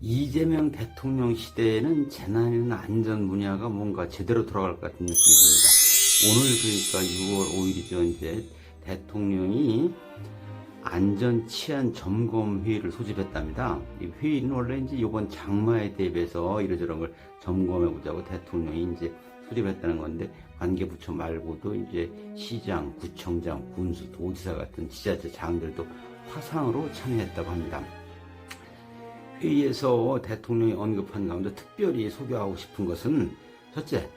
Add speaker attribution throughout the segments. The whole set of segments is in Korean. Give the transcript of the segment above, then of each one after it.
Speaker 1: 이재명 대통령 시대에는 재난이나 안전 분야가 뭔가 제대로 돌아갈 것 같은 느낌이 듭니다. 오늘 그러니까 6월 5일이죠. 이제 대통령이 안전 치안 점검 회의를 소집했답니다. 이 회의는 원래 이제 이번 장마에 대비해서 이러저런 걸 점검해 보자고 대통령이 이제 소집했다는 건데, 관계부처 말고도 이제 시장, 구청장, 군수, 도지사 같은 지자체 장들도 화상으로 참여했다고 합니다. 회의에서 대통령이 언급한 가운데 특별히 소개하고 싶은 것은, 첫째,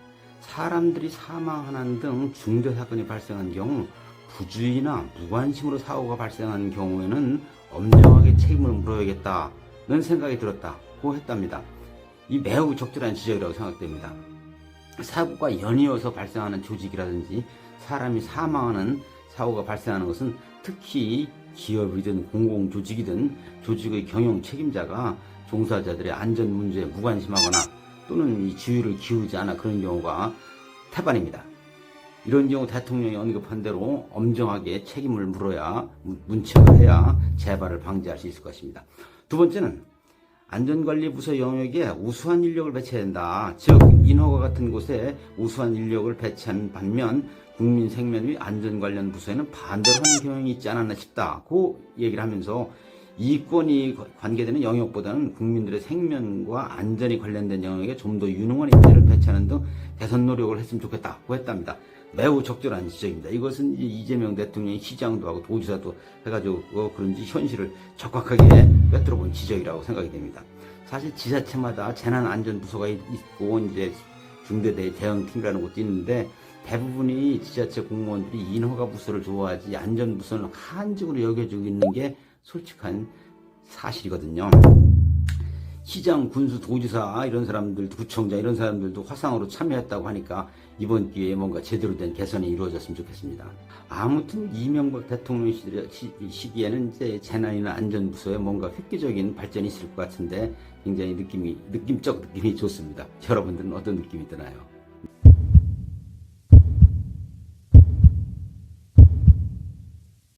Speaker 1: 사람들이 사망하는 등 중대 사건이 발생한 경우 부주의나 무관심으로 사고가 발생한 경우에는 엄정하게 책임을 물어야겠다는 생각이 들었다고 했답니다. 이 매우 적절한 지적이라고 생각됩니다. 사고가 연이어서 발생하는 조직이라든지 사람이 사망하는 사고가 발생하는 것은 특히 기업이든 공공조직이든 조직의 경영 책임자가 종사자들의 안전 문제에 무관심하거나 또는 이 주의를 기울이지 않아 그런 경우가 태반입니다. 이런 경우 대통령이 언급한 대로 엄정하게 책임을 물어야, 문책을 해야 재발을 방지할 수 있을 것입니다. 두 번째는 안전관리부서 영역에 우수한 인력을 배치해야 한다. 즉 인허가 같은 곳에 우수한 인력을 배치하는 반면 국민 생명 및 안전 관련 부서에는 반대로 하는 경향이 있지 않았나 싶다고 얘기를 하면서, 이권이 관계되는 영역보다는 국민들의 생명과 안전이 관련된 영역에 좀 더 유능한 인재를 배치하는 등 개선 노력을 했으면 좋겠다고 했답니다. 매우 적절한 지적입니다. 이것은 이재명 대통령이 시장도 하고 도지사도 해가지고 그런지 현실을 적확하게 꿰뚫어 본 지적이라고 생각이 됩니다. 사실 지자체마다 재난안전부서가 있고 이제 중대대응팀이라는 것도 있는데, 대부분이 지자체 공무원들이 인허가 부서를 좋아하지 안전부서는 한직으로 여겨지고 있는 게 솔직한 사실이거든요. 시장, 군수, 도지사 이런 사람들, 구청장 이런 사람들도 화상으로 참여했다고 하니까 이번 기회에 뭔가 제대로 된 개선이 이루어졌으면 좋겠습니다. 아무튼 이명박 대통령 시기에는 이제 재난이나 안전부서에 뭔가 획기적인 발전이 있을 것 같은데, 굉장히 느낌적 느낌이 좋습니다. 여러분들은 어떤 느낌이 드나요?